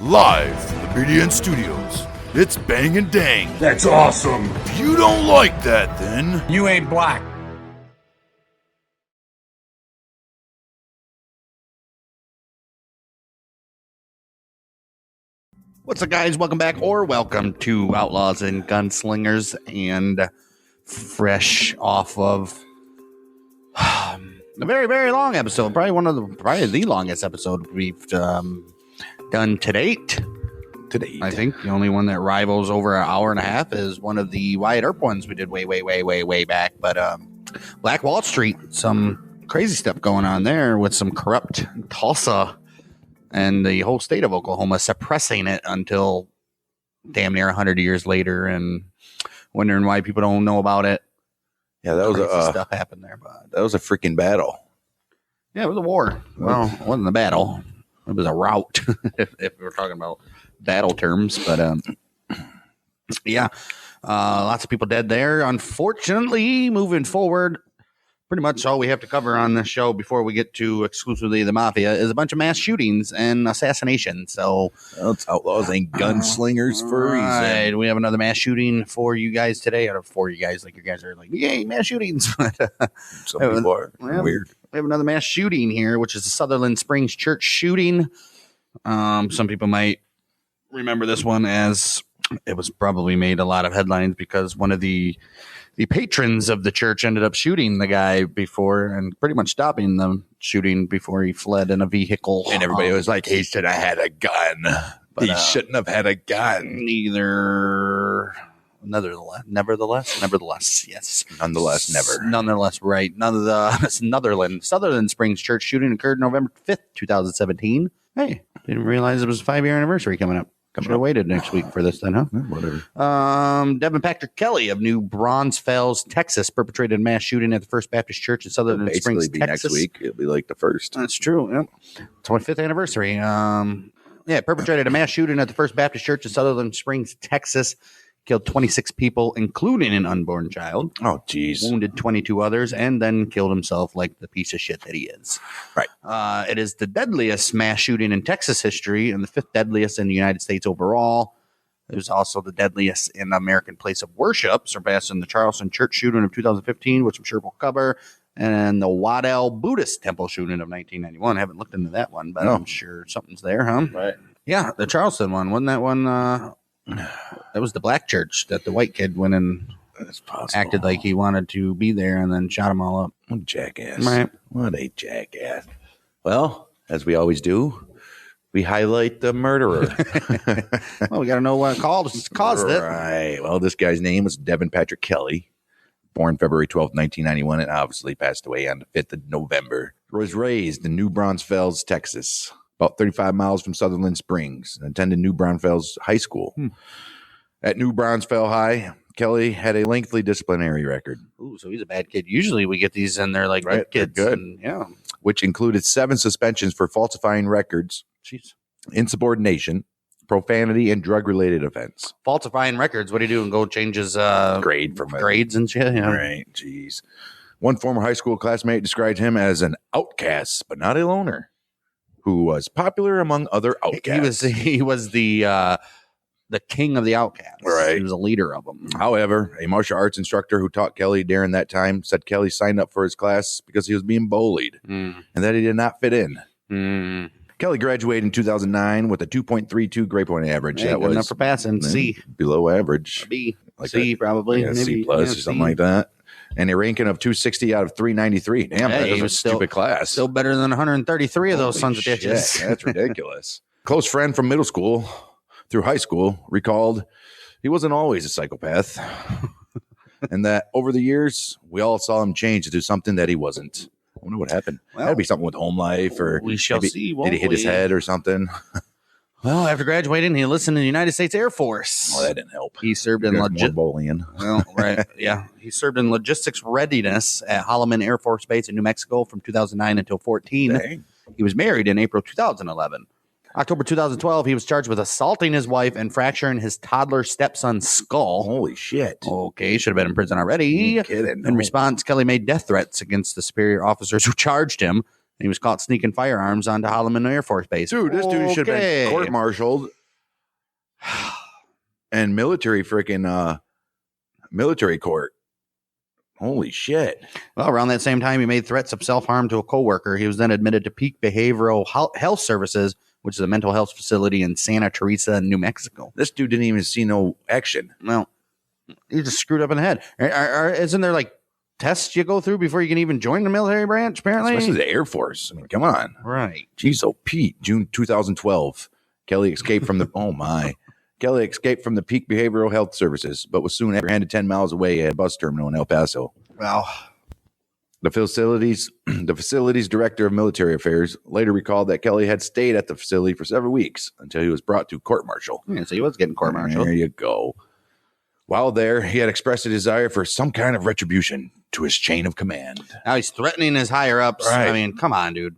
Live from the BDN Studios, it's Bang and Dang. That's awesome. If you don't like that, then You ain't black. What's up, guys? Welcome back, or welcome to Outlaws and Gunslingers, and fresh off of a very, very long episode, probably the longest episode we've done to date. I think the only one that rivals over an hour and a half is one of the Wyatt Earp ones we did way back. But Black Wall Street, some crazy stuff going on there with some corrupt Tulsa and the whole state of Oklahoma suppressing it until damn near 100 years later, and wondering why people don't know about it. Yeah, that was stuff happened there, but that was a freaking battle. Yeah, it was a war. Well, it wasn't a battle; it was a rout, if we're talking about battle terms. But yeah, lots of people dead there. Unfortunately, moving forward, pretty much all we have to cover on this show before we get to exclusively the mafia is a bunch of mass shootings and assassinations. So it's Outlaws and Gunslingers for a reason. We have another mass shooting for you guys today. Out of for you guys, like you guys are like, yay, mass shootings. Some people are weird. We have another mass shooting here, which is the Sutherland Springs church shooting. Some people might remember this one as it was probably made a lot of headlines because one of the patrons of the church ended up shooting the guy before and pretty much stopping the shooting before he fled in a vehicle. And everybody was like, he should have had a gun. But he shouldn't have had a gun. Nevertheless, yes. Nonetheless, right. Sutherland Springs church shooting occurred November 5th, 2017. Hey, didn't realize it was a 5-year anniversary coming up. Should have waited next week for this then, huh? Whatever. Devin Patrick Kelly of New Braunfels, Texas, perpetrated a mass shooting at the First Baptist Church in Sutherland Springs, Texas. Next week. It'll be like the first. That's true. Yep. 25th anniversary. Perpetrated a mass shooting at the First Baptist Church in Sutherland Springs, Texas. Killed 26 people, including an unborn child. Oh, geez. Wounded 22 others, and then killed himself like the piece of shit that he is. Right. It is the deadliest mass shooting in Texas history and the 5th deadliest in the United States overall. It was also the deadliest in American place of worship, surpassing the Charleston church shooting of 2015, which I'm sure we'll cover, and the Waddell Buddhist temple shooting of 1991. I haven't looked into that one, but I'm sure something's there, huh? Right. Yeah, the Charleston one. Wasn't that one... that was the black church that the white kid went and acted like he wanted to be there and then shot them all up. What a jackass. Right. What a jackass. Well, as we always do, we highlight the murderer. Well, we got to know what caused it. Right. Well, this guy's name was Devin Patrick Kelly, born February 12th, 1991, and obviously passed away on the 5th of November. Was raised in New Braunfels, Texas, about 35 miles from Sutherland Springs, and attended New Braunfels High School. At New Braunfels High, Kelly had a lengthy disciplinary record. Ooh, so he's a bad kid. Usually we get these and they're like right, good kids. Good. And, yeah. Which included 7 suspensions for falsifying records, insubordination, profanity, and drug-related offense. Falsifying records. What do you do? And go change his grade from grades and shit? Yeah. Right. Jeez. One former high school classmate described him as an outcast, but not a loner, who was popular among other outcasts. He was the king of the outcasts. Right. He was a leader of them. However, a martial arts instructor who taught Kelly during that time said Kelly signed up for his class because he was being bullied and that he did not fit in. Kelly graduated in 2009 with a 2.32 grade point average. Hey, that was enough for passing. C. Below average. B. Like C, probably. Yeah, maybe. C plus or something like that. And a ranking of 260 out of 393. Damn, hey, that was a still, stupid class. Still better than 133 of those sons of bitches. That's ridiculous. Close friend from middle school through high school recalled he wasn't always a psychopath. And that over the years, we all saw him change into something that he wasn't. I wonder what happened. That'd be something with home life, or we shall see. Did he hit his head or something? Well, after graduating, he enlisted in the United States Air Force. Well, that didn't help. He served in He served in logistics readiness at Holloman Air Force Base in New Mexico from 2009 until 2014. Dang. He was married in April 2011. October 2012, he was charged with assaulting his wife and fracturing his toddler stepson's skull. Holy shit. Okay, should have been in prison already. Kidding. In response, Kelly made death threats against the superior officers who charged him, He was caught sneaking firearms onto Holloman Air Force Base. Dude, this dude should have been court-martialed and military court. Holy shit. Well, around that same time, he made threats of self-harm to a coworker. He was then admitted to Peak Behavioral Health Services, which is a mental health facility in Santa Teresa, New Mexico. This dude didn't even see no action. Well, he just screwed up in the head. Isn't there like tests you go through before you can even join the military branch, apparently? Especially the Air Force. I mean, come on. Right. Jeez, oh, Pete. June 2012. Kelly escaped from the... oh, my. Kelly escaped from the Peak Behavioral Health Services, but was soon apprehended 10 miles away at a bus terminal in El Paso. Well, the facility's director of military affairs later recalled that Kelly had stayed at the facility for several weeks until he was brought to court-martial. Yeah, so he was getting court-martialed. There you go. While there, he had expressed a desire for some kind of retribution to his chain of command. Now he's threatening his higher-ups. Right. I mean, come on, dude.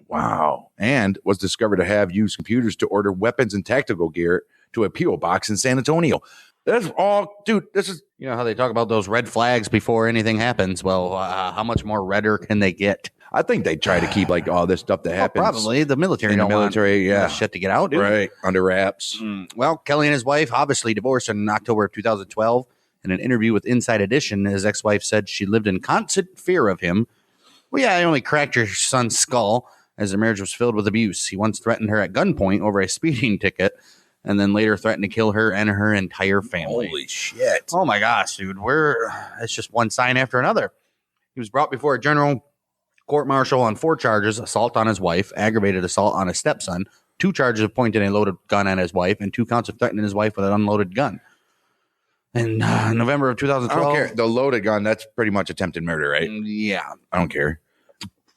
Wow. And was discovered to have used computers to order weapons and tactical gear to a P.O. box in San Antonio. That's all, dude. This is, You know how they talk about those red flags before anything happens? Well, how much more redder can they get? I think they try to keep like all this stuff that happens. Probably. The military in the don't want military, yeah. shit to get out, dude. Right. Under wraps. Well, Kelly and his wife obviously divorced in October of 2012. In an interview with Inside Edition, his ex-wife said she lived in constant fear of him. Well, yeah, I only cracked your son's skull as their marriage was filled with abuse. He once threatened her at gunpoint over a speeding ticket and then later threatened to kill her and her entire family. Holy shit. Oh, my gosh, dude. It's just one sign after another. He was brought before a general court-martial on 4 charges: assault on his wife, aggravated assault on his stepson, 2 charges of pointing a loaded gun at his wife, and 2 counts of threatening his wife with an unloaded gun. In November of 2012. I don't care. The loaded gun, that's pretty much attempted murder, right? Yeah. I don't care.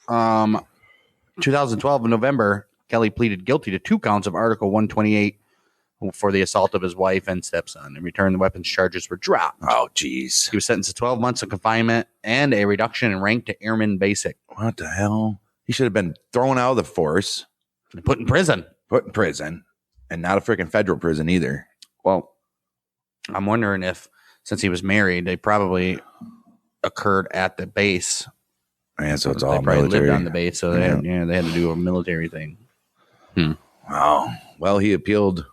2012 in November, Kelly pleaded guilty to 2 counts of Article 128 for the assault of his wife and stepson. In return, the weapons charges were dropped. Oh, jeez. He was sentenced to 12 months of confinement and a reduction in rank to Airman Basic. What the hell? He should have been thrown out of the force. Put in prison. Put in prison. And not a freaking federal prison either. Well, I'm wondering if, since he was married, they probably occurred at the base. Yeah, so it's They all probably military. lived on the base, so they had to do a military thing. Wow. Well, he appealed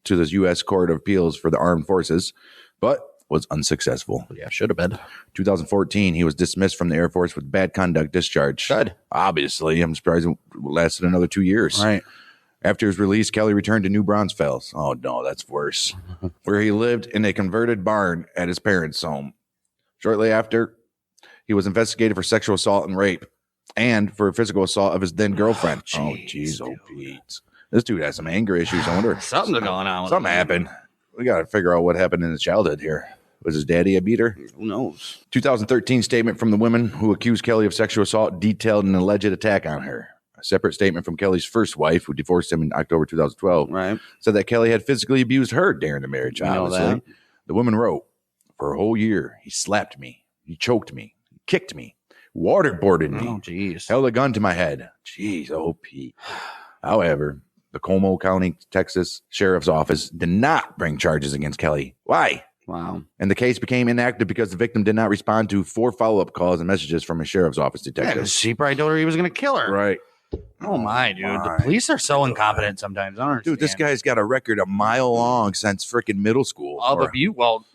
to the U.S. Court of Appeals for the Armed Forces, but was unsuccessful. Yeah, should have been. 2014, he was dismissed from the Air Force with bad conduct discharge. Good. Obviously, I'm surprised it lasted another 2 years. Right. After his release, Kelly returned to New Braunfels. Oh, no, that's worse. Where he lived in a converted barn at his parents' home. Shortly after, he was investigated for sexual assault and rape and for physical assault of his then girlfriend. Oh, jeez, Pete. This dude has some anger issues. I wonder. Something's going on with Something happened. We got to figure out what happened in his childhood here. Was his daddy a beater? Who knows? 2013 statement from the women who accused Kelly of sexual assault detailed an alleged attack on her. A separate statement from Kelly's first wife, who divorced him in October 2012, Right. said that Kelly had physically abused her during the marriage. We know Obviously, that. the woman wrote, "For a whole year, he slapped me, he choked me, he kicked me, waterboarded me, Oh, jeez. held a gun to my head." Jeez, oh, Pete. However, the Como County, Texas Sheriff's Office did not bring charges against Kelly. Why? Wow. And the case became inactive because the victim did not respond to 4 follow-up calls and messages from a sheriff's office Yeah, detective. 'cause she probably told her he was going to kill her. Right. Oh, my, dude. my The police are so incompetent sometimes. I don't understand. Dude, this guy's got a record a mile long since freaking middle school. Of abuse. Well,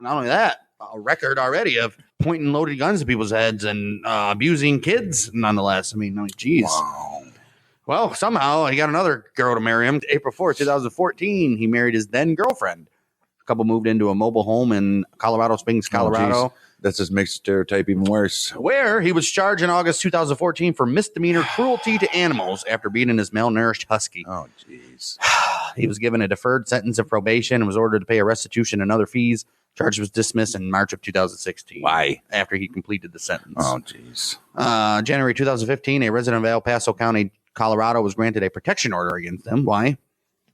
not only that, a record already of pointing loaded guns at people's heads and abusing kids, nonetheless. I mean, geez. Wow. Well, somehow he got another girl to marry him. April 4th, 2014, he married his then girlfriend. The couple moved into a mobile home in Colorado Springs, Colorado, That just makes the stereotype even worse. where he was charged in August 2014 for misdemeanor cruelty to animals after beating his malnourished husky. Oh, jeez. He was given a deferred sentence of probation and was ordered to pay a restitution and other fees. Charge was dismissed in March of 2016. Why? After he completed the sentence. Oh, jeez. January 2015, a resident of El Paso County, Colorado, was granted a protection order against him. Why?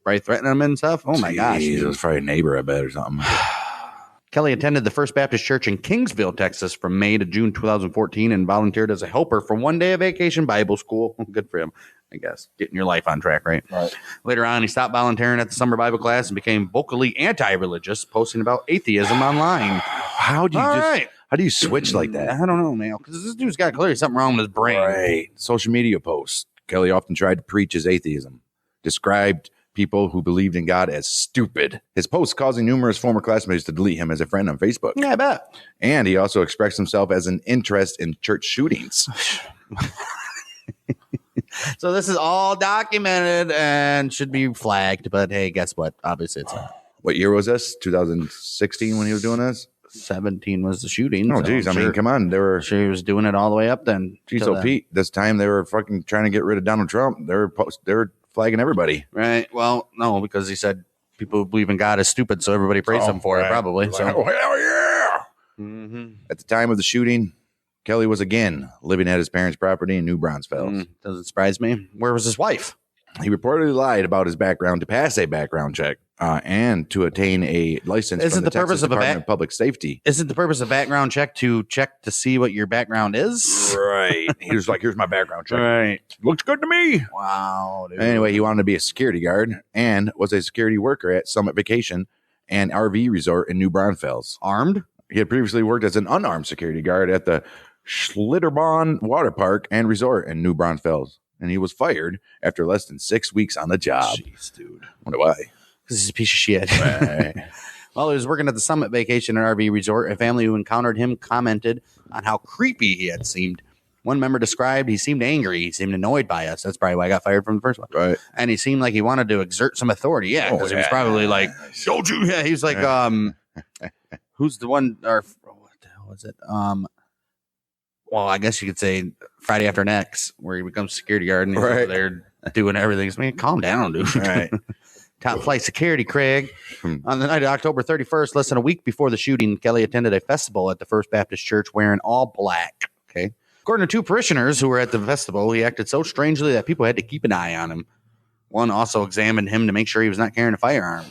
Probably threatening him and stuff. Oh, my gosh. It was probably a neighbor, I bet, or something. Kelly attended the First Baptist Church in Kingsville, Texas from May to June 2014 and volunteered as a helper for one day of vacation Bible school. Good for him, I guess. Getting your life on track, right? Later on, he stopped volunteering at the summer Bible class and became vocally anti-religious, posting about atheism online. How do you How do you switch like that? I don't know, man. Because this dude's got clearly something wrong with his brain. Right. Social media posts. Kelly often tried to preach his atheism, described people who believed in God as stupid. His posts causing numerous former classmates to delete him as a friend on Facebook. Yeah, I bet. And he also expressed himself as an interest in church shootings. So this is all documented and should be flagged. But hey, guess what? Obviously, it's not. What year was this? 2016 when he was doing this? 17 was the shooting. Oh, geez. I mean, come on. They were. Sure, he was doing it all the way up then. Geez, so Pete, this time they were fucking trying to get rid of Donald Trump. They were flagging everybody. Right. Well, no, because he said people who believe in God is stupid, so everybody praised him for it, probably. So. Oh, hell yeah. Mm-hmm. At the time of the shooting, Kelly was again living at his parents' property in New Braunfels. Doesn't surprise me. Where was his wife? He reportedly lied about his background to pass a background check and to attain a license from the Texas Department of Public Safety. Isn't the purpose of background check to see what your background is? Right. He was like, here's my background check. Right. Looks good to me. Wow. Dude. Anyway, he wanted to be a security guard and was a security worker at Summit Vacation and RV Resort in New Braunfels. Armed? He had previously worked as an unarmed security guard at the Schlitterbahn Water Park and Resort in New Braunfels. And he was fired after less than 6 weeks on the job. Jeez, dude. Wonder why. Because he's a piece of shit. Right. While he was working at the Summit Vacation and RV Resort, a family who encountered him commented on how creepy he had seemed. One member described he seemed angry. He seemed annoyed by us. That's probably why I got fired from the first one. Right. And he seemed like he wanted to exert some authority. Yeah, because he was probably like, don't you? Yeah, he was like, who's the one? Or what the hell was it? Well, I guess you could say Friday After Next, where he becomes security guard and he's over there doing everything. I mean, calm down, dude. Right. Top flight security, Craig. On the night of October 31st, less than a week before the shooting, Kelly attended a festival at the First Baptist Church wearing all black. Okay. According to two parishioners who were at the festival, he acted so strangely that people had to keep an eye on him. One also examined him to make sure he was not carrying a firearm.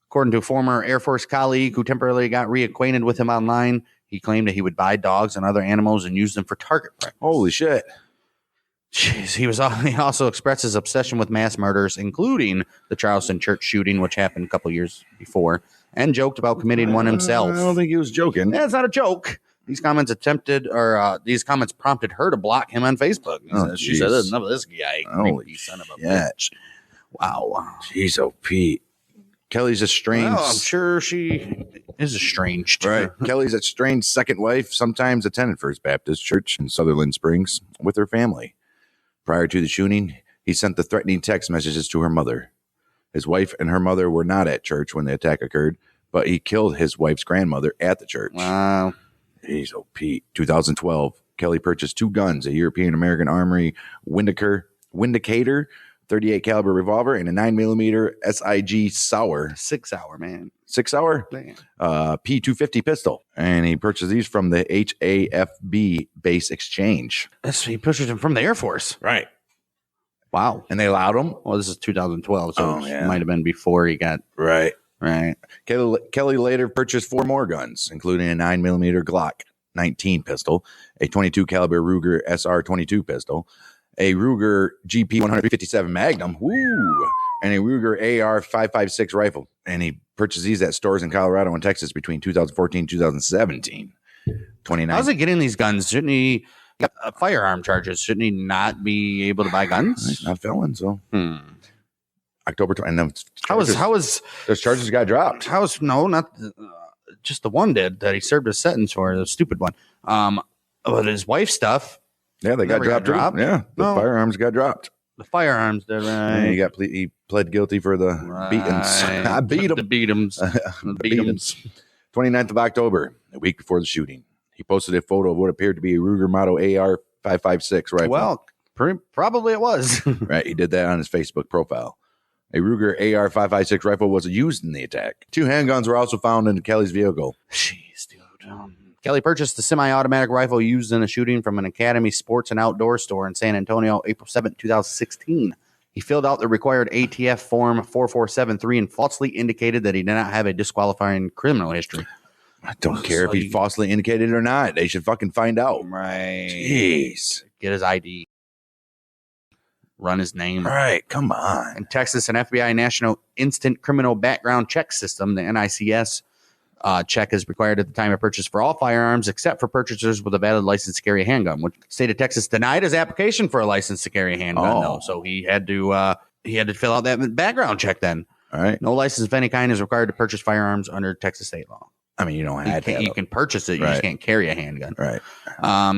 According to a former Air Force colleague who temporarily got reacquainted with him online, he claimed that he would buy dogs and other animals and use them for target practice. Holy shit. Jeez, he also expressed his obsession with mass murders, including the Charleston church shooting, which happened a couple years before, and joked about committing one himself. I don't think he was joking. That's not a joke. These comments prompted her to block him on Facebook. She said, enough of this guy. Holy son of a shit. bitch. Wow. Jeez, oh, Pete. Kelly's estranged. Well, I'm sure she is estranged. Right. Kelly's estranged second wife sometimes attended First Baptist Church in Sutherland Springs with her family. Prior to the shooting, he sent the threatening text messages to her mother. His wife and her mother were not at church when the attack occurred, but he killed his wife's grandmother at the church. Wow. Jeez, oh, Pete. 2012, Kelly purchased two guns, a European-American Armory Windicator 38 caliber revolver and a 9mm SIG Sauer. 6 hour, man. 6 hour? P250 pistol. And he purchased these from the HAFB base exchange. He purchased them from the Air Force. Right. Wow. And they allowed him? Well, this is 2012, so it might have been before he got... Right. Right. Kelly later purchased 4 more guns, including a 9mm Glock 19 pistol, a 22 caliber Ruger SR22 pistol, a Ruger GP 157 Magnum, and a Ruger AR 556 rifle. And he purchased these at stores in Colorado and Texas between 2014 and 2017. 29. How's he getting these guns? Shouldn't he get firearm charges? Shouldn't he not be able to buy guns? He's not a felon, so. October 20. And how was those charges got dropped? Not just the one that he served a sentence for, the stupid one. But his wife's stuff. Yeah, they got dropped. Yeah, the firearms got dropped. The firearms, they're right. Yeah, he pled guilty for the beatings. I beat him. The beatums. 29th of October, a week before the shooting, he posted a photo of what appeared to be a Ruger Model AR 556 rifle. Well, probably it was. Right, he did that on his Facebook profile. A Ruger AR 556 rifle was used in the attack. 2 handguns were also found in Kelly's vehicle. Jeez, dude. Kelly purchased the semi-automatic rifle used in the shooting from an Academy Sports and Outdoor store in San Antonio, April 7, 2016. He filled out the required ATF Form 4473 and falsely indicated that he did not have a disqualifying criminal history. I don't care if he falsely indicated it or not. They should fucking find out. Right. Jeez. Get his ID. Run his name. All right, come on. In Texas, an FBI National Instant Criminal Background Check System, the NICS, Check is required at the time of purchase for all firearms except for purchasers with a valid license to carry a handgun, which the state of Texas denied his application for a license to carry a handgun, though. So he had to fill out that background check then. All right. No license of any kind is required to purchase firearms under Texas state law. I mean, you don't have to. You can purchase it. You just can't carry a handgun. Right.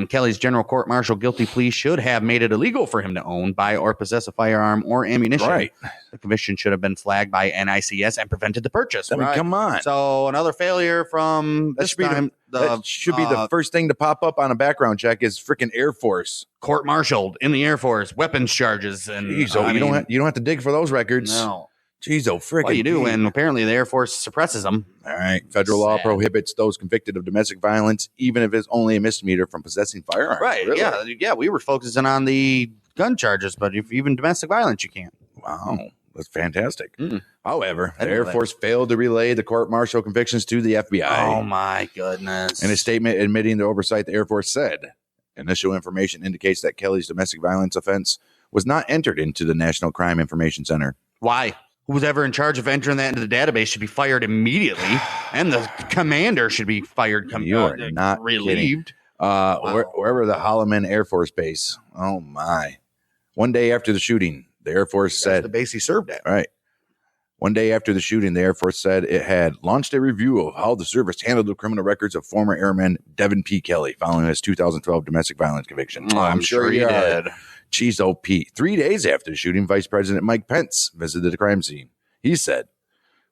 Kelly's general court-martial guilty plea should have made it illegal for him to own, buy, or possess a firearm or ammunition. Right. The commission should have been flagged by NICS and prevented the purchase. I mean, come on. So another failure from that should be the first thing to pop up on a background check is freaking Air Force. Court-martialed in the Air Force, weapons charges. And Jeez, you don't have to dig for those records. No. Jeez, freaking. Well, you do, and apparently the Air Force suppresses them. All right. Federal law prohibits those convicted of domestic violence, even if it's only a misdemeanor, from possessing firearms. Right. Really? Yeah. We were focusing on the gun charges, but if even domestic violence, you can't. Wow. That's fantastic. However, the Air Force failed to relay the court-martial convictions to the FBI. Oh, my goodness. In a statement admitting the oversight, the Air Force said, initial information indicates that Kelly's domestic violence offense was not entered into the National Crime Information Center. Why? Who's ever in charge of entering that into the database should be fired immediately, and the commander should be fired. You are not relieved. Wherever the Holloman Air Force Base. Oh, my. One day after the shooting, the Air Force said... the base he served at. Right. One day after the shooting, the Air Force said it had launched a review of how the service handled the criminal records of former airman Devin P. Kelly following his 2012 domestic violence conviction. I'm sure he did. Cheezo Pete. 3 days after the shooting, Vice President Mike Pence visited the crime scene. He said,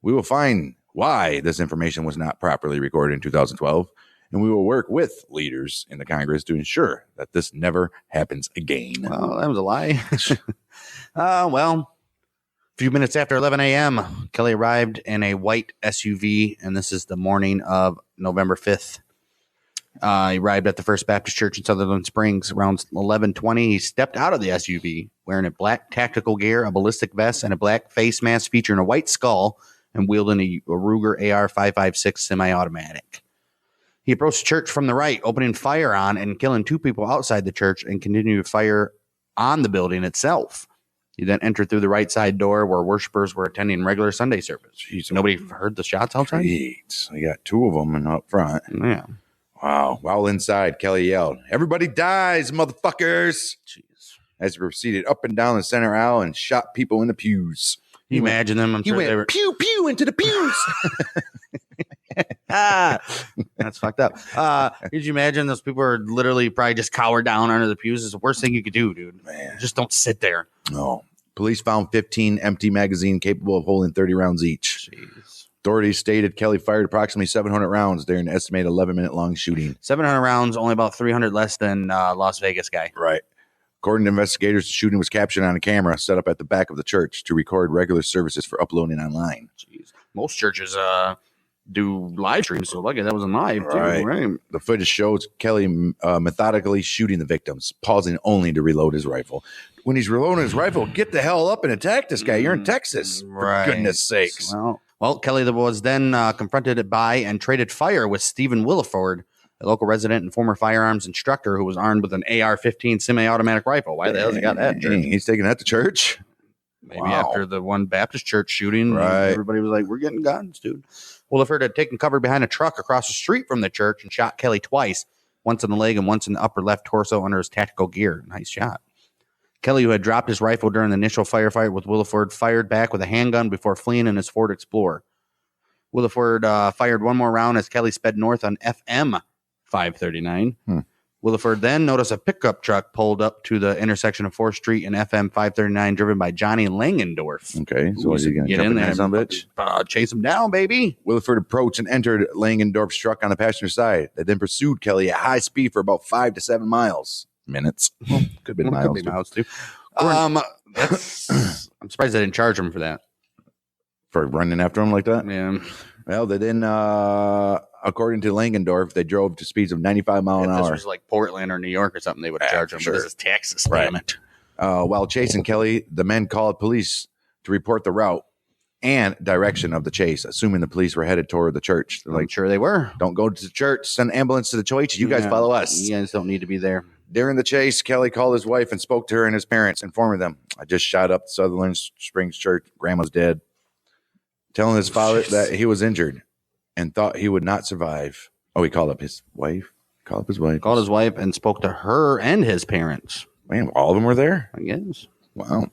"We will find why this information was not properly recorded in 2012, and we will work with leaders in the Congress to ensure that this never happens again." Well, that was a lie. A few minutes after 11 a.m., Kelly arrived in a white SUV, and this is the morning of November 5th. He arrived at the First Baptist Church in Sutherland Springs around 11:20. He stepped out of the SUV wearing a black tactical gear, a ballistic vest, and a black face mask featuring a white skull, and wielding a Ruger AR-556 semi-automatic. He approached the church from the right, opening fire on and killing 2 people outside the church and continued to fire on the building itself. He then entered through the right side door where worshipers were attending regular Sunday service. Jeez, nobody heard the shots outside? So you got 2 of them up front. Yeah. Wow. While inside, Kelly yelled, "Everybody dies, motherfuckers!" Jeez. As he proceeded up and down the center aisle and shot people in the pews. You imagine them? I'm he sure went they were pew pew into the pews. That's fucked up. Could you imagine those people are literally probably just cowered down under the pews? It's the worst thing you could do, dude. Man, just don't sit there. No. Police found 15 empty magazines capable of holding 30 rounds each. Jeez. Authorities stated Kelly fired approximately 700 rounds during an estimated 11-minute long shooting. 700 rounds, only about 300 less than Las Vegas guy. Right. According to investigators, the shooting was captured on a camera set up at the back of the church to record regular services for uploading online. Jeez. Most churches do live streams, so lucky that wasn't live, too. Right. The footage shows Kelly methodically shooting the victims, pausing only to reload his rifle. When he's reloading his rifle, get the hell up and attack this guy. You're in Texas. Right. For goodness sakes. Well, Kelly was then confronted by and traded fire with Stephen Willeford, a local resident and former firearms instructor who was armed with an AR-15 semi-automatic rifle. Why the hell has he got that? He's taking that to church? Maybe after the one Baptist church shooting, everybody was like, "We're getting guns, dude." Willeford had taken cover behind a truck across the street from the church and shot Kelly twice, once in the leg and once in the upper left torso under his tactical gear. Nice shot. Kelly, who had dropped his rifle during the initial firefight with Willeford, fired back with a handgun before fleeing in his Ford Explorer. Willeford fired one more round as Kelly sped north on FM 539. Willeford then noticed a pickup truck pulled up to the intersection of 4th Street and FM 539, driven by Johnny Langendorf. Okay, so is he going to get in there, son of a bitch? Chase him down, baby. Willeford approached and entered Langendorf's truck on the passenger side. They then pursued Kelly at high speed for about 5 to 7 miles. Minutes. Well, could be miles too. I'm surprised they didn't charge him for that. For running after him like that? Yeah. Well, they didn't, according to Langendorf, they drove to speeds of 95 miles an hour. If this was like Portland or New York or something, they would have charged him. Sure. But this is Texas, damn it. While chasing Kelly, the men called police to report the route and direction of the chase, assuming the police were headed toward the church. They're like, sure they were. Don't go to the church, send an ambulance to the church. You guys follow us. You guys don't need to be there. During the chase, Kelly called his wife and spoke to her and his parents, informing them, "I just shot up Sutherland Springs Church. Grandma's dead." Telling his father that he was injured and thought he would not survive. Oh, he called up his wife. Called his wife and spoke to her and his parents. Man, all of them were there? I guess. Wow.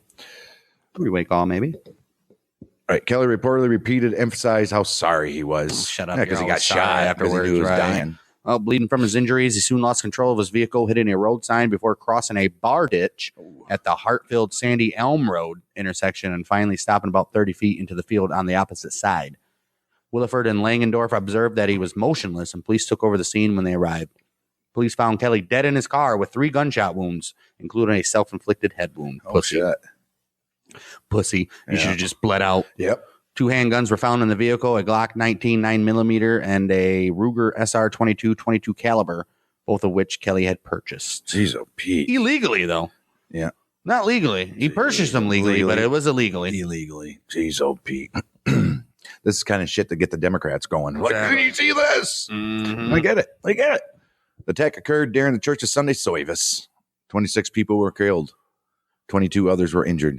Three-way call, maybe. All right. Kelly reportedly emphasized how sorry he was. Oh, shut up. Because he got shot afterwards. He knew he was dying. Oh, bleeding from his injuries, he soon lost control of his vehicle, hitting a road sign before crossing a bar ditch at the Hartfield Sandy Elm Road intersection and finally stopping about 30 feet into the field on the opposite side. Willeford and Langendorf observed that he was motionless, and police took over the scene when they arrived. Police found Kelly dead in his car with 3 gunshot wounds, including a self-inflicted head wound. Pussy. You should have just bled out. Yep. 2 handguns were found in the vehicle, a Glock 19 9mm and a Ruger SR 22 caliber, both of which Kelly had purchased. Jeez, oh, Pete. Illegally, though. Yeah. Not legally. He purchased them legally, but it was illegally. Illegally. Jeez, oh, Pete. This is kind of shit to get the Democrats going. Exactly. Like, can you see this? Mm-hmm. I get it. The attack occurred during the church's Sunday service. 26 people were killed. 22 others were injured.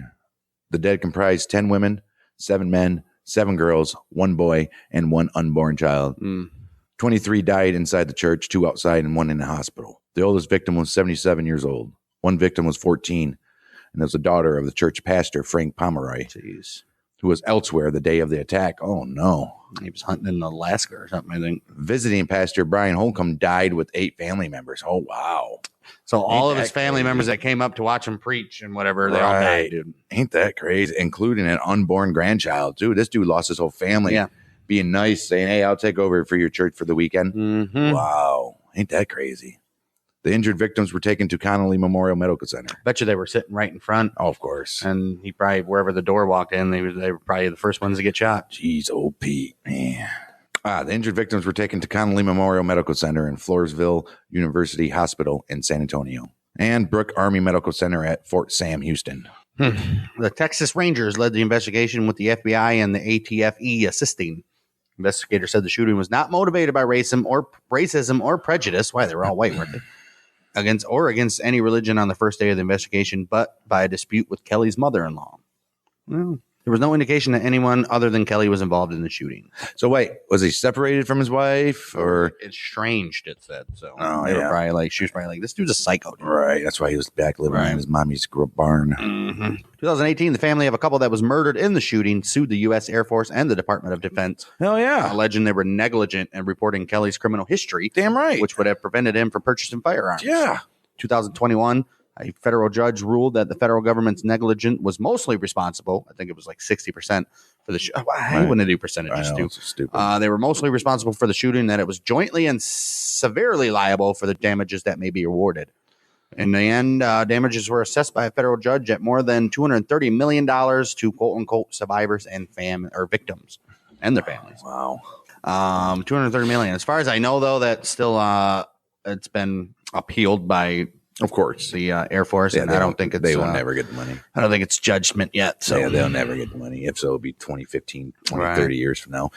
The dead comprised 10 women, 7 men, 7 girls, 1 boy, and 1 unborn child. 23 died inside the church, 2 outside, and 1 in the hospital. The oldest victim was 77 years old. 1 victim was 14, and was the daughter of the church pastor, Frank Pomeroy. Jeez. Who was elsewhere the day of the attack. Oh, no. He was hunting in Alaska or something, I think. Visiting pastor Brian Holcomb died with 8 family members. Oh, wow. So all of his family members that came up to watch him preach and whatever, they all died, dude. Ain't that crazy? Including an unborn grandchild, dude. This dude lost his whole family. Yeah. Being nice, saying, hey, I'll take over for your church for the weekend. Mm-hmm. Wow. Ain't that crazy? The injured victims were taken to Connolly Memorial Medical Center. Bet you they were sitting right in front. Oh, of course. And he probably, wherever the door walked in, they were probably the first ones to get shot. Jeez, old Pete, man. The injured victims were taken to Connolly Memorial Medical Center and Floresville University Hospital in San Antonio and Brooke Army Medical Center at Fort Sam, Houston. The Texas Rangers led the investigation with the FBI and the ATFE assisting. Investigators said the shooting was not motivated by racism or prejudice. Why, they were all white, weren't they? Against any religion on the first day of the investigation, but by a dispute with Kelly's mother-in-law. Well, there was no indication that anyone other than Kelly was involved in the shooting. So wait, was he separated from his wife, or estranged? It said so. Oh, they were probably like, she was probably like, this dude's a psycho, dude. Right. That's why he was back living in his mommy's barn. 2018, the family of a couple that was murdered in the shooting sued the U.S. Air Force and the Department of Defense. Hell yeah, alleging they were negligent in reporting Kelly's criminal history. Damn right, which would have prevented him from purchasing firearms. Yeah. 2021. A federal judge ruled that the federal government's negligence was mostly responsible. I think it was like 60% for the shooting. Why wouldn't they do percentages? Stupid. They were mostly responsible for the shooting, that it was jointly and severely liable for the damages that may be awarded. In the end, damages were assessed by a federal judge at more than $230 million to quote unquote survivors and victims and their families. Wow. $230 million. As far as I know, though, that still it's been appealed by, of course, the Air Force, and I don't think they will never get the money. I don't think it's judgment yet. So yeah, they'll never get the money. If so, it'll be 2015, 30 years from now.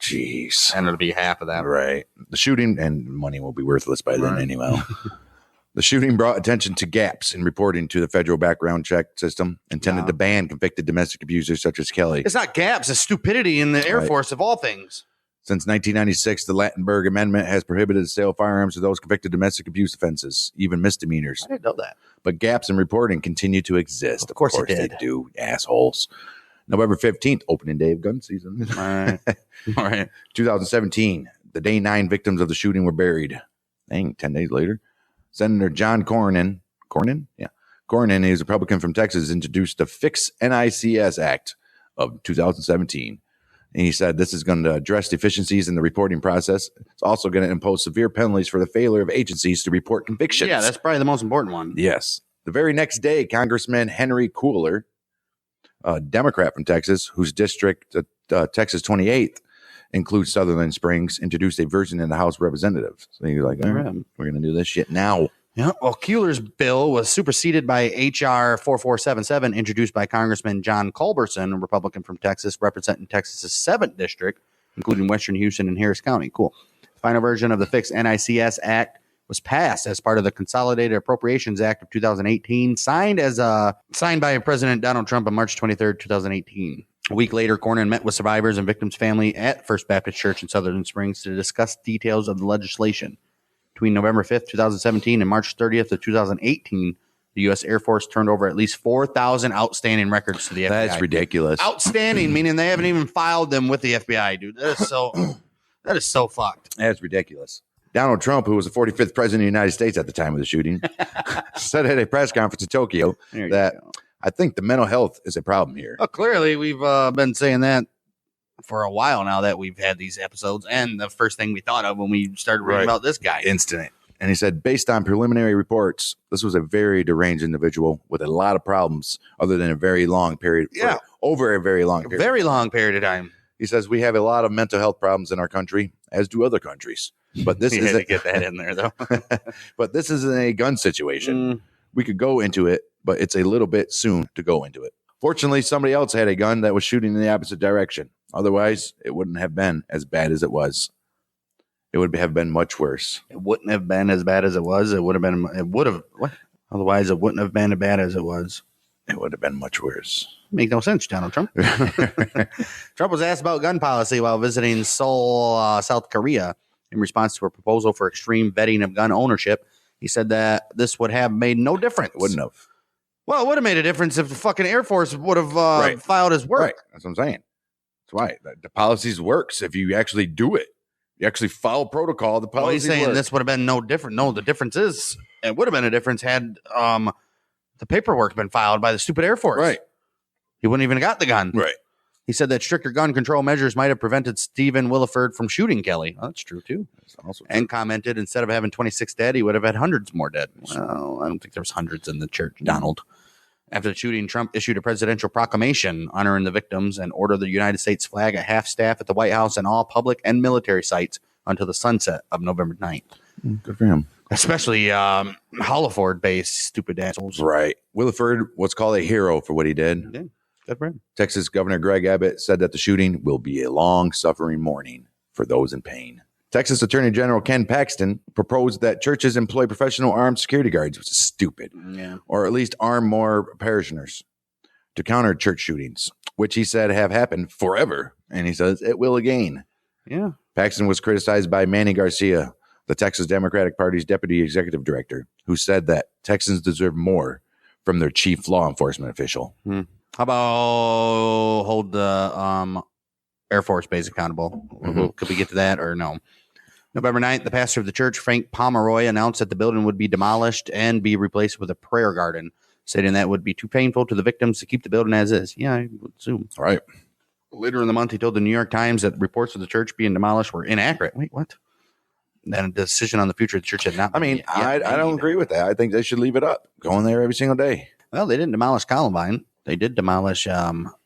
Jeez. And it'll be half of that. Right. The shooting and money will be worthless by then anyway. The shooting brought attention to gaps in reporting to the federal background check system intended to ban convicted domestic abusers such as Kelly. It's not gaps, it's stupidity in the Air Force of all things. Since 1996, the Lattenberg Amendment has prohibited the sale of firearms to those convicted domestic abuse offenses, even misdemeanors. I didn't know that. But gaps in reporting continue to exist. Of course they do, assholes. November 15th, opening day of gun season. All right. 2017, the day 9 victims of the shooting were buried. Dang, 10 days later. Senator John Cornyn, who's a Republican from Texas, introduced the Fix NICS Act of 2017. And he said this is going to address deficiencies in the reporting process. It's also going to impose severe penalties for the failure of agencies to report convictions. Yeah, that's probably the most important one. Yes. The very next day, Congressman Henry Cooler, a Democrat from Texas, whose district, Texas 28th, includes Sutherland Springs, introduced a version in the House of Representatives. So you're like, all right, we're going to do this shit now. Yeah. Well, Cooler's bill was superseded by H.R. 4477, introduced by Congressman John Culberson, a Republican from Texas, representing Texas's 7th district, including Western Houston and Harris County. Cool. The final version of the Fix NICS Act was passed as part of the Consolidated Appropriations Act of 2018, signed by President Donald Trump on March 23rd, 2018. A week later, Cornyn met with survivors and victims' family at First Baptist Church in Sutherland Springs to discuss details of the legislation. Between November 5th, 2017 and March 30th of 2018, the U.S. Air Force turned over at least 4,000 outstanding records to the FBI. That's ridiculous. Outstanding, meaning they haven't even filed them with the FBI, dude. That is so fucked. That's ridiculous. Donald Trump, who was the 45th president of the United States at the time of the shooting, said at a press conference in Tokyo that I think the mental health is a problem here. Well, clearly, we've been saying that for a while now that we've had these episodes. And the first thing we thought of when we started reading about this guy. Instant. And he said, based on preliminary reports, this was a very deranged individual with a lot of problems other than a very long period. Yeah. Over a very long period. Very long period of time. He says, we have a lot of mental health problems in our country, as do other countries. But this You is had to get that in there, though. But this isn't a gun situation. We could go into it, but it's a little bit soon to go into it. Fortunately, somebody else had a gun that was shooting in the opposite direction. Otherwise, it wouldn't have been as bad as it was. It would have been much worse. It wouldn't have been as bad as it was. It would have been. It would have. What? Otherwise, it wouldn't have been as bad as it was. It would have been much worse. Make no sense, Donald Trump. Trump was asked about gun policy while visiting Seoul, South Korea, in response to a proposal for extreme vetting of gun ownership. He said that this would have made no difference. It wouldn't have. Well, it would have made a difference if the fucking Air Force would have filed his work. Right. That's what I'm saying. That's why the policies works if you actually do it. You actually follow protocol. The policy. Well, he's saying this would have been no different. No, the difference is it would have been a difference had the paperwork been filed by the stupid Air Force. Right. He wouldn't even have got the gun. Right. He said that stricter gun control measures might have prevented Stephen Willeford from shooting Kelly. Oh, that's true, too. That's also and commented, instead of having 26 dead, he would have had hundreds more dead. Well, I don't think there was hundreds in the church, Donald. After the shooting, Trump issued a presidential proclamation honoring the victims and ordered the United States flag at half staff at the White House and all public and military sites until the sunset of November 9th. Good for him. Especially Willeford-based stupid assholes. Right. Willeford was called a hero for what he did. Yeah, good for him. Texas Governor Greg Abbott said that the shooting will be a long, suffering mourning for those in pain. Texas Attorney General Ken Paxton proposed that churches employ professional armed security guards, which is stupid, or at least arm more parishioners to counter church shootings, which he said have happened forever. And he says it will again. Yeah. Paxton was criticized by Manny Garcia, the Texas Democratic Party's deputy executive director, who said that Texans deserve more from their chief law enforcement official. How about hold the Air Force base accountable? Could we get to that or no? November 9th, the pastor of the church, Frank Pomeroy, announced that the building would be demolished and be replaced with a prayer garden, stating that would be too painful to the victims to keep the building as is. Yeah, I would assume. Right. Later in the month, he told the New York Times that reports of the church being demolished were inaccurate. Wait, what? Then a decision on the future of the church had not been I mean, I don't agree with that. I think they should leave it up. Go in there every single day. Well, they didn't demolish Columbine. They did demolish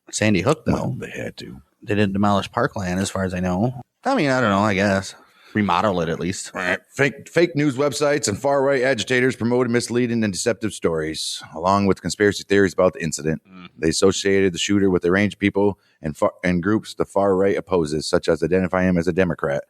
Sandy Hook, though. Well, they had to. They didn't demolish Parkland, as far as I know. I mean, I don't know, I guess. Remodel it, at least. Right. Fake news websites and far-right agitators promoted misleading and deceptive stories, along with conspiracy theories about the incident. They associated the shooter with arranged people and groups the far-right opposes, such as identifying him as a Democrat.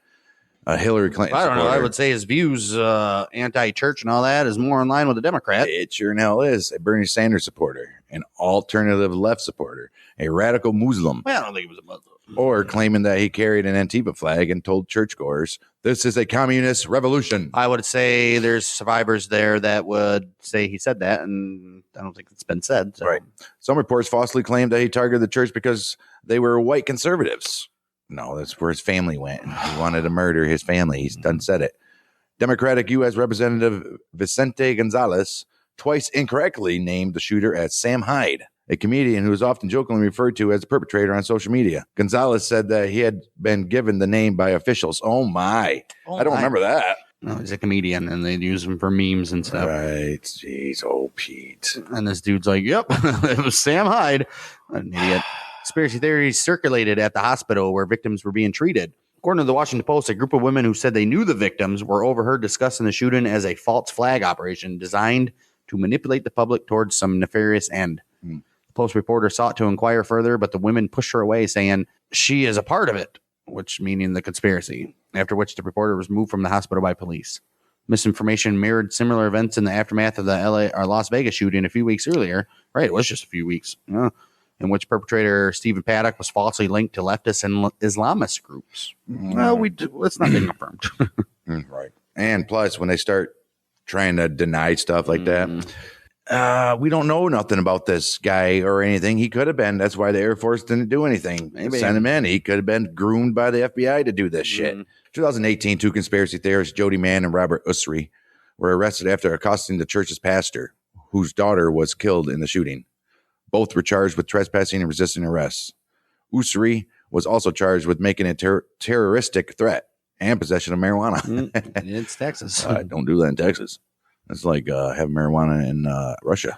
Hillary Clinton. I don't know. I would say his views, anti-church and all that, is more in line with the Democrat. It sure in hell is. A Bernie Sanders supporter, an alternative left supporter, a radical Muslim. Well, I don't think it was a Muslim. Or claiming that he carried an Antifa flag and told churchgoers, this is a communist revolution. I would say there's survivors there that would say he said that, and I don't think it's been said. So. Right. Some reports falsely claimed that he targeted the church because they were white conservatives. No, that's where his family went. He wanted to murder his family. He's done said it. Democratic U.S. Representative Vicente Gonzalez twice incorrectly named the shooter as Sam Hyde, a comedian who is often jokingly referred to as a perpetrator on social media. Gonzalez said that he had been given the name by officials. Oh, my. I don't remember that. No, he's a comedian, and they use him for memes and stuff. Right. Jeez. Oh, Pete. And this dude's like, yep, it was Sam Hyde. An idiot. Conspiracy theories circulated at the hospital where victims were being treated. According to the Washington Post, a group of women who said they knew the victims were overheard discussing the shooting as a false flag operation designed to manipulate the public towards some nefarious end. The Post reporter sought to inquire further, but the women pushed her away, saying she is a part of it, which meaning the conspiracy, after which the reporter was moved from the hospital by police. Misinformation mirrored similar events in the aftermath of the Las Vegas shooting a few weeks earlier. Right, it was just a few weeks. in which perpetrator Stephen Paddock was falsely linked to leftist and Islamist groups. Well, it's not being confirmed. Right. And plus, when they start trying to deny stuff like that, we don't know nothing about this guy or anything. He could have been. That's why the Air Force didn't do anything. Maybe. Send him in. He could have been groomed by the FBI to do this shit. 2018, two conspiracy theorists, Jody Mann and Robert Usry, were arrested after accosting the church's pastor, whose daughter was killed in the shooting. Both were charged with trespassing and resisting arrest. Usry was also charged with making a terroristic threat and possession of marijuana. It's Texas. Don't do that in Texas. It's like having marijuana in Russia.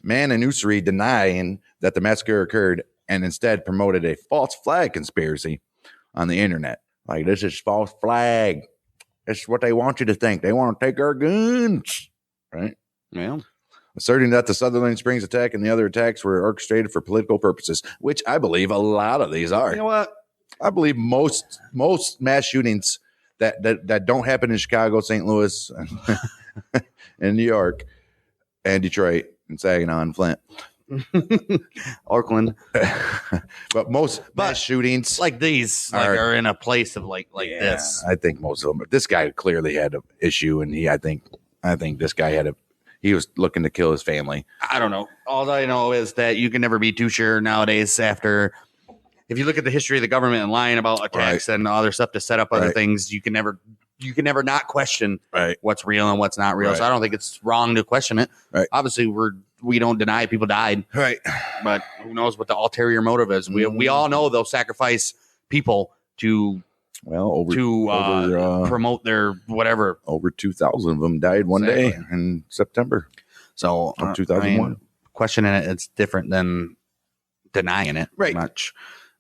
Mann and Usry denying that the massacre occurred and instead promoted a false flag conspiracy on the internet. Like, this is false flag. This is what they want you to think. They want to take our guns. Right? Yeah. Asserting that the Sutherland Springs attack and the other attacks were orchestrated for political purposes, which I believe a lot of these are. You know what? I believe most mass shootings that don't happen in Chicago, St. Louis, and New York, and Detroit, and Saginaw, and Flint. Oakland. But most mass shootings like these are in a place of like this. I think most of them. This guy clearly had an issue, and I think this guy he was looking to kill his family. I don't know. All I know is that you can never be too sure nowadays after. If you look at the history of the government and lying about attacks and other stuff to set up other things, you can never not question what's real and what's not real. So I don't think it's wrong to question it. Right. Obviously, we don't deny people died. Right. But who knows what the ulterior motive is? We all know they'll sacrifice people to promote their whatever. Over 2,000 of them died one day in September. So 2001. Questioning it's different than denying it. Right. Much.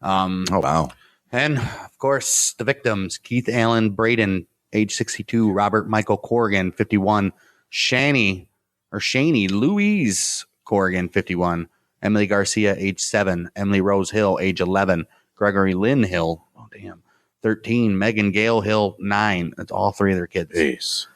Wow. And of course, the victims: Keith Allen Braden, age 62, Robert Michael Corrigan, 51, Shani Louise Corrigan, 51, Emily Garcia, age 7, Emily Rose Hill, age 11, Gregory Lynn Hill, 13, Megan Gale Hill, 9. That's all three of their kids. Jeez.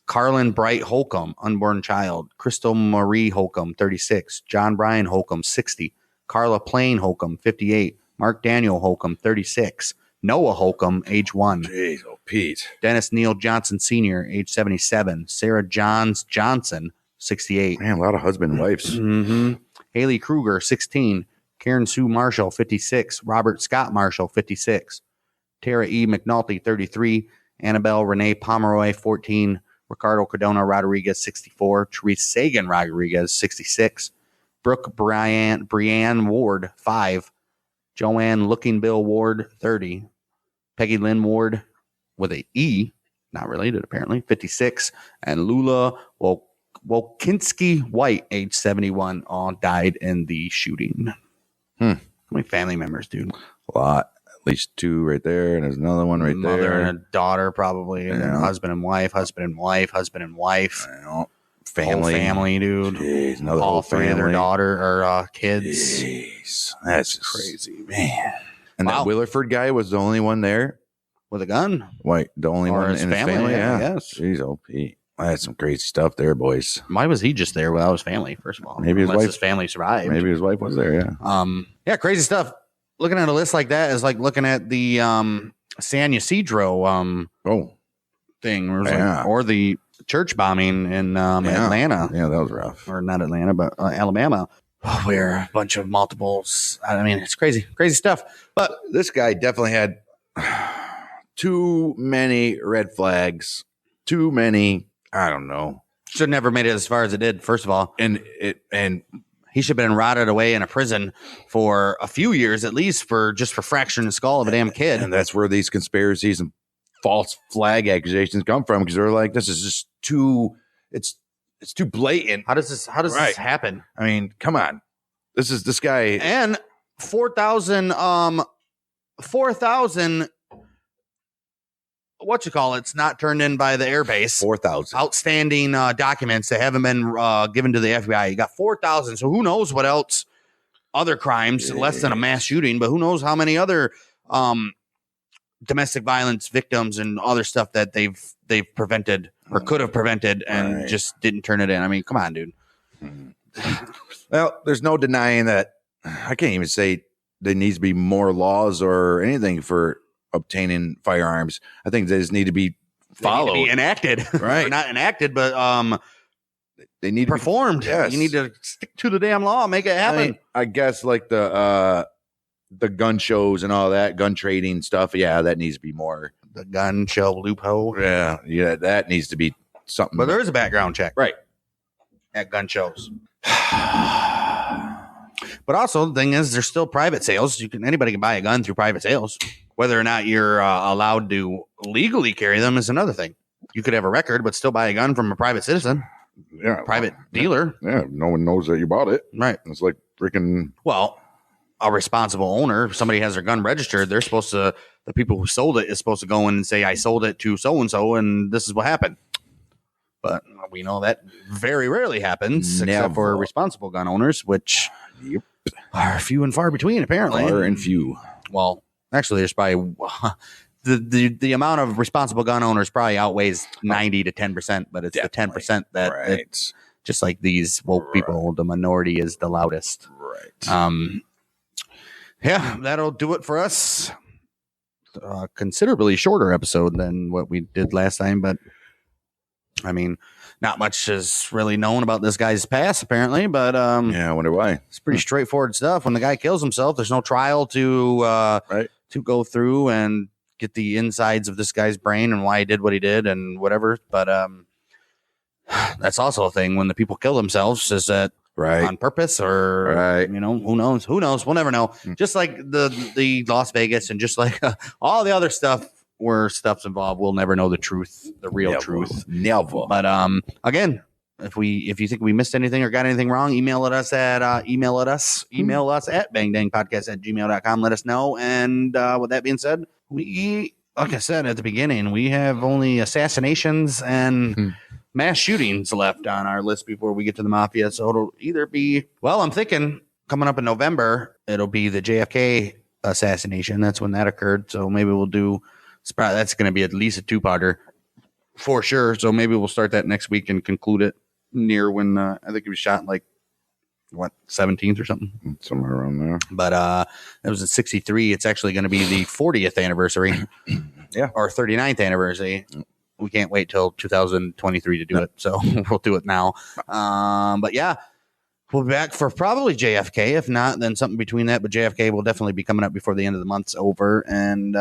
Carlin Bright Holcomb, unborn child. Crystal Marie Holcomb, 36. John Brian Holcomb, 60. Carla Plain Holcomb, 58. Mark Daniel Holcomb, 36. Noah Holcomb, age 1. Jeez, Pete. Dennis Neal Johnson Sr., age 77. Sarah Johns Johnson, 68. Man, a lot of husband and wives. Mm-hmm. Haley Kruger, 16. Karen Sue Marshall, 56. Robert Scott Marshall, 56. Tara E. McNulty, 33. Annabelle Renee Pomeroy, 14. Ricardo Cardona Rodriguez, 64. Therese Sagan Rodriguez, 66. Brooke Brianne Ward, 5. Joanne Looking Bill Ward, 30. Peggy Lynn Ward with a E, not related apparently, 56. And Lula Wolkinski White, age 71, all died in the shooting. How many family members, dude? A lot. At least 2 right there, and there's another one right there. Mother and a daughter, probably. And husband and wife. Family. Whole family, dude. Jeez, all 3 of their daughter or kids. Jeez, that's just crazy, man. And that Willeford guy was the only one there with a gun. Wait, the only one in his family? Yeah. Yes. Jeez, OP. That's some crazy stuff there, boys. Why was he just there without his family? First of all, maybe his family survived. Maybe his wife was there. Yeah. Yeah, crazy stuff. Looking at a list like that is like looking at the San Ysidro thing, or the church bombing in Atlanta. Yeah, that was rough. Or not Atlanta, but Alabama, where a bunch of multiples. I mean, it's crazy stuff. But this guy definitely had too many red flags. Too many. I don't know. Should never made it as far as it did. First of all, and he should have been rotted away in a prison for a few years at least for fracturing the skull of a damn kid. And that's where these conspiracies and false flag accusations come from, because they're like, this is just too. It's too blatant. How does this happen? I mean, come on. This guy and 4,000. It's not turned in by the airbase. 4,000 outstanding documents that haven't been given to the FBI. You got 4,000. So who knows what else? Other crimes, less than a mass shooting, but who knows how many other domestic violence victims and other stuff that they've prevented or could have prevented and just didn't turn it in. I mean, come on, dude. Well, there's no denying that. I can't even say there needs to be more laws or anything for obtaining firearms. I think they just need to be followed, be enacted, right? Not enacted, but they need to performed. Yes. You need to stick to the damn law, make it happen. I guess like the gun shows and all that, gun trading stuff. Yeah, that needs to be more. The gun show loophole. Yeah, that needs to be something. But there is a background check, right, at gun shows. But also, the thing is, there's still private sales. Anybody can buy a gun through private sales. Whether or not you're allowed to legally carry them is another thing. You could have a record, but still buy a gun from a private citizen, private dealer. Yeah, no one knows that you bought it. Right. It's like freaking. Well, a responsible owner, if somebody has their gun registered, they're supposed to. The people who sold it is supposed to go in and say, "I sold it to so and so, and this is what happened." But we know that very rarely happens, except for responsible gun owners, which are few and far between, apparently. Far and few. Well, actually, there's probably the amount of responsible gun owners probably outweighs 90 to 10%, but it's definitely. The 10% that it's just like these woke people, the minority is the loudest. Right. Yeah, that'll do it for us. Considerably shorter episode than what we did last time, but I mean, not much is really known about this guy's past, apparently, but I wonder why. It's pretty straightforward stuff. When the guy kills himself, there's no trial to go through and get the insides of this guy's brain and why he did what he did and whatever. But that's also a thing. When the people kill themselves, is that on purpose or you know, who knows? We'll never know. Just like the Las Vegas and just like all the other stuff where stuff's involved, we'll never know the truth, the real truth. Never. But again, if you think we missed anything or got anything wrong, email us at bangdangpodcast@gmail.com. Let us know. And with that being said, we, like I said at the beginning, we have only assassinations and mass shootings left on our list before we get to the mafia. So it'll either be, well, I'm thinking coming up in November, it'll be the JFK assassination. That's when that occurred. So maybe we'll do, that's going to be at least a two-parter for sure. So maybe we'll start that next week and conclude it near when I think he was shot like 17th or something, somewhere around there. But it was in 63. It's actually going to be the 40th anniversary, or 39th anniversary. We can't wait till 2023 to do it, so we'll do it now. But yeah, we'll be back for probably JFK. If not, then something between that. But JFK will definitely be coming up before the end of the month's over, and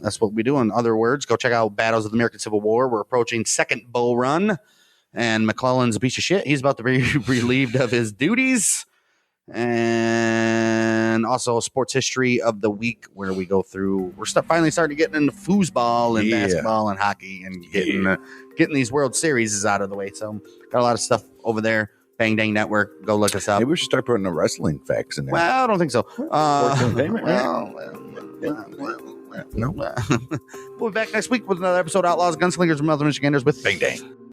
that's what we do. In other words, go check out Battles of the American Civil War. We're approaching second Bull Run. And McClellan's a piece of shit. He's about to be relieved of his duties. And also sports history of the week, where we go through. We're finally starting to get into foosball and basketball and hockey and getting these World Series out of the way. So got a lot of stuff over there. Bang Dang Network. Go look us up. Maybe we should start putting the wrestling facts in there. Well, I don't think so. No. We'll be back next week with another episode of Outlaws, Gunslingers, and Mother Michiganders with Bang Dang.